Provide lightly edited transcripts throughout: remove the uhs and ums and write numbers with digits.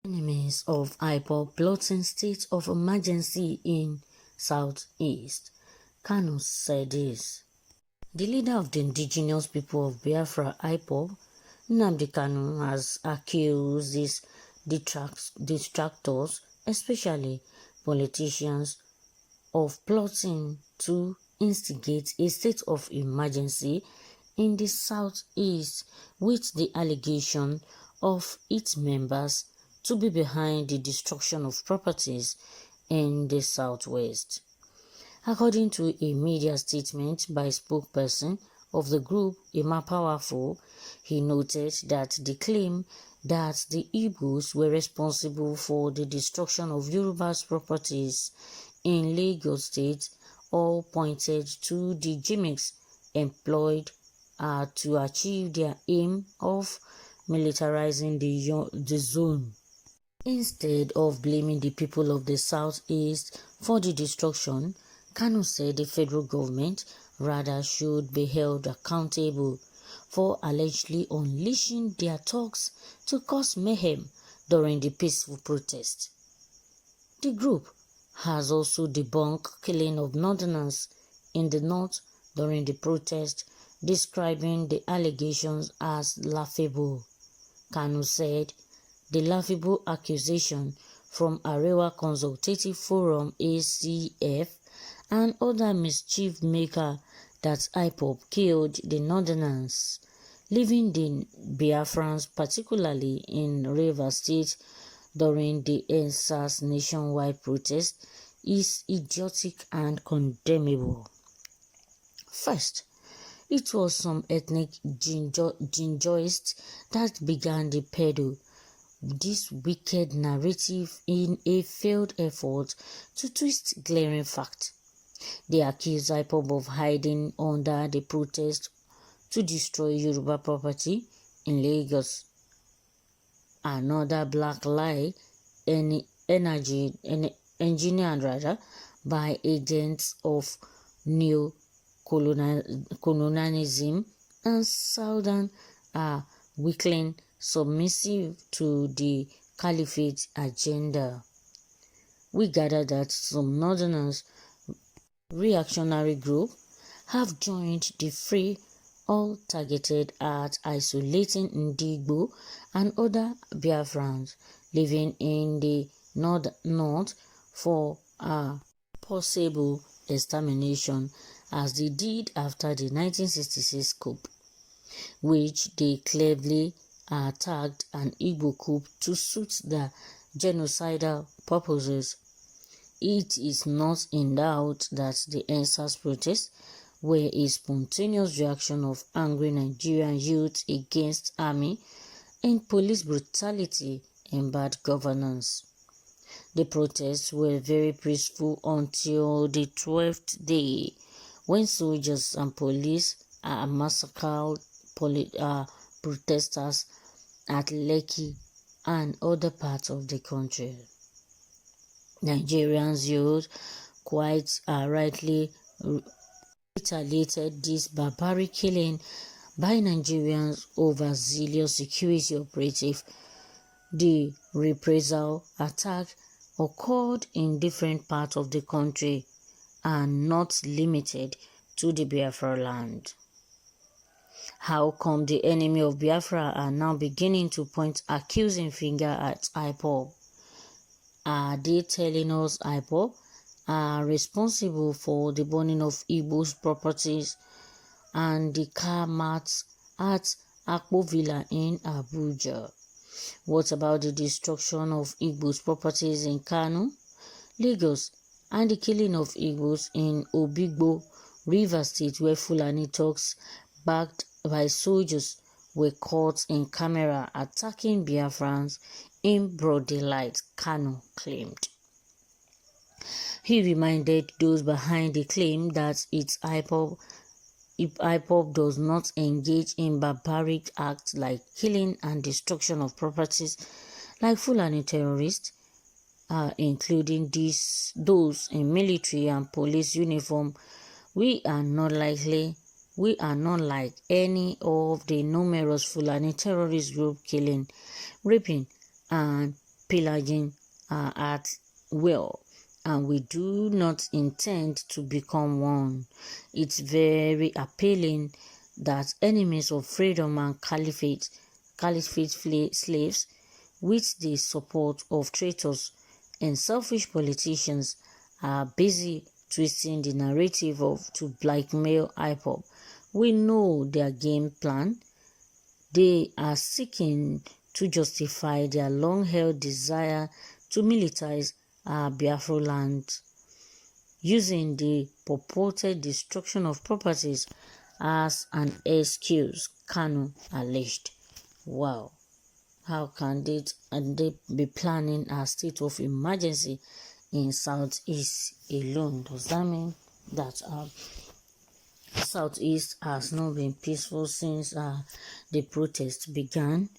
Enemies of Ipob plotting state of emergency in southeast. Kanu said this. The leader of the indigenous people of Biafra, Ipob, Nnamdi Kanu, has accused these detractors, especially politicians, of plotting to instigate a state of emergency in the southeast, with the allegation of its members to be behind the destruction of properties in the southwest. According to a media statement by a spokesperson of the group, Emma Powerful, he noted that the claim that the Igbos were responsible for the destruction of Yoruba's properties in Lagos State all pointed to the gimmicks employed to achieve their aim of militarizing the zone. Instead of blaming the people of the southeast for the destruction, Kanu said the federal government rather should be held accountable for allegedly unleashing their thugs to cause mayhem during the peaceful protest. The group has also debunked killing of northerners in the north during the protest, describing the allegations as laughable. Kanu said the laughable accusation from Reåvëãls Consultative Forum ACF and other mischief maker that Ipob killed the northerners, leaving the Biafrans, particularly in Rivers State during the NSAS nationwide protest, is idiotic and condemnable. First, it was some ethnic jingoists that began the peddle this wicked narrative in a failed effort to twist glaring fact. They accuse Ipob of hiding under the protest to destroy Yoruba property in Lagos. Another black lie engineered by agents of neo-colonialism and Southern weakling submissive to the caliphate agenda. We gather that some northerners reactionary group have joined the fray, all targeted at isolating Ndigbo and other Biafrans living in the north for a possible extermination, as they did after the 1966 coup, which they cleverly tagged an Igbo coup to suit their genocidal purposes. It is not in doubt that the NSAS protests were a spontaneous reaction of angry Nigerian youth against army and police brutality and bad governance. The protests were very peaceful until the 12th day, when soldiers and police massacred protesters at Lekki and other parts of the country. Nigerians youth quite rightly retaliated this barbaric killing by Nigerians over zealous security operative. The reprisal attack occurred in different parts of the country and not limited to the Biafra land. How come the enemy of Biafra are now beginning to point accusing finger at Ipob? Are they telling us Ipob are responsible for the burning of Igbo's properties and the car mats at Akpo Villa in Abuja? What about the destruction of Igbo's properties in Kanu, Lagos, and the killing of Igbos in Obigbo, Rivers State, where Fulani thugs backed by soldiers were caught in camera attacking Biafrans in broad daylight, Kanu claimed. He reminded those behind the claim that if Ipob does not engage in barbaric acts like killing and destruction of properties like Fulani terrorists, including those in military and police uniform, we are not like any of the numerous Fulani terrorist group killing, raping, and pillaging at will, and we do not intend to become one. It's very appealing that enemies of freedom and caliphate slaves, with the support of traitors and selfish politicians, are busy twisting the narrative to blackmail Ipob. We know their game plan. They are seeking to justify their long-held desire to militarize our Biafra land, using the purported destruction of properties as an excuse, Kanu alleged. Wow, how can they be planning a state of emergency in Southeast alone? Does that mean that Southeast has not been peaceful since the protests began?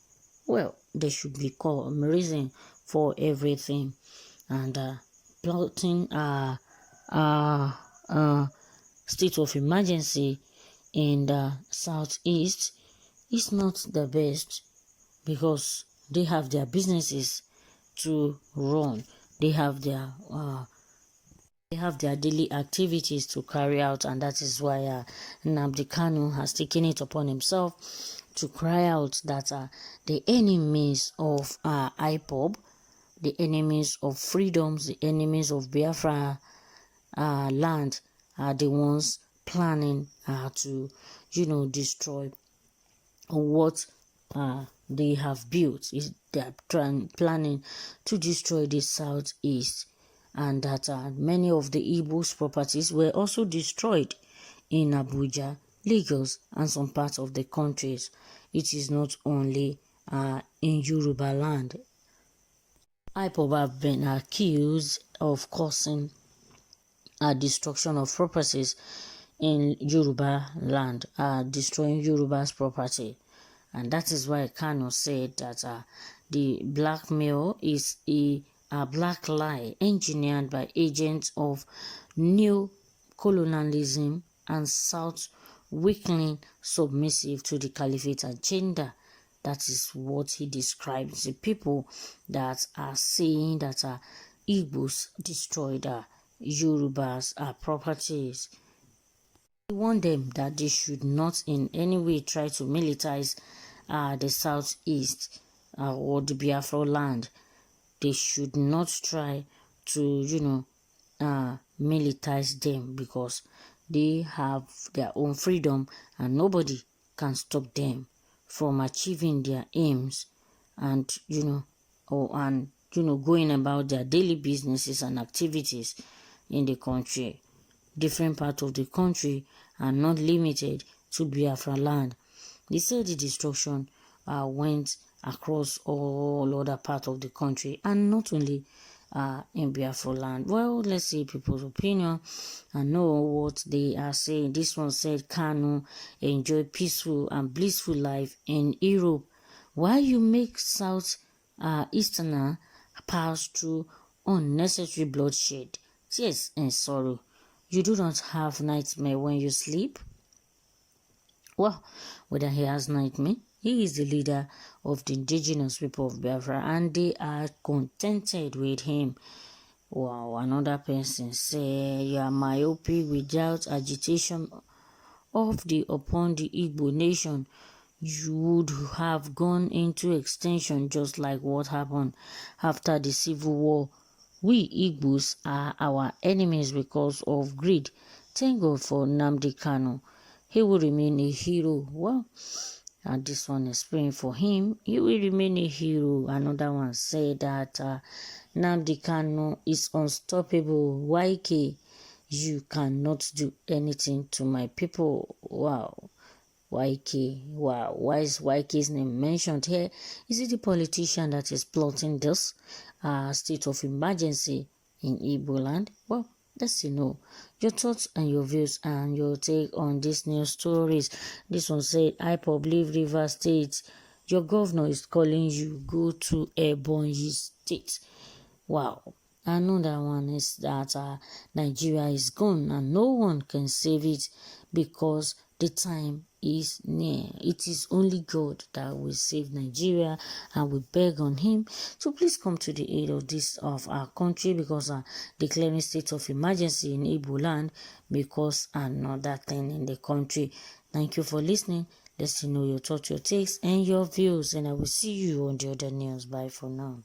Well, there should be a reason for everything, and plotting state of emergency in the Southeast is not the best, because they have their businesses to run. They have their daily activities to carry out, and that is why Nnamdi Kanu has taken it upon himself to cry out that the enemies of Ipob, the enemies of freedoms, the enemies of Biafra land are the ones planning to, destroy what they have built. They are planning to destroy the Southeast, and that many of the Igbo's properties were also destroyed in Abuja, Lagos, and some parts of the countries. It is not only in Yoruba land. Ipob have been accused of causing a destruction of properties in Yoruba land, destroying Yoruba's property. And that is why Kanu said that the blackmail is a black lie engineered by agents of new colonialism and South weakling submissive to the caliphate agenda. That is what he describes the people that are saying that Igbos destroyed Yoruba's properties. We warn them that they should not in any way try to militarize the Southeast or the Biafra land. They should not try to, militarize them, because they have their own freedom and nobody can stop them from achieving their aims and, going about their daily businesses and activities in the country. Different parts of the country are not limited to Biafra land. They say the destruction went across all other parts of the country, and not only in Biafra land. Well, let's see people's opinion and know what they are saying. This one said, Kanu enjoy peaceful and blissful life in Europe, while you make South Easterner pass through unnecessary bloodshed, tears and sorrow. You do not have nightmare when you sleep? Well, whether he has nightmare, he is the leader of the indigenous people of Biafra, and they are contented with him. Wow, another person say, you are myopic without agitation upon the Igbo nation. You would have gone into extinction, just like what happened after the Civil War. We Igbos are our enemies because of greed. Thank God for Nnamdi Kanu. He will remain a hero. Well, and this one is praying for him. He will remain a hero. Another one said that Nnamdi Kanu is unstoppable. YK, you cannot do anything to my people. Wow. YK, wow, why is YK's name mentioned here? Is it the politician that is plotting this state of emergency in Igbo land? Well, let's know your thoughts and your views and your take on these news stories. This one said, Ipob leave Rivers State. Your governor is calling you. Go to Ebonyi State. Wow. Another one is that Nigeria is gone and no one can save it because the time is near. It is only God that will save Nigeria, and we beg on him to please come to the aid of our country, because declaring state of emergency in Igbo land may cause another thing in the country. Thank you for listening. Let's know your thoughts, your takes, and your views, and I will see you on the other news. Bye for now.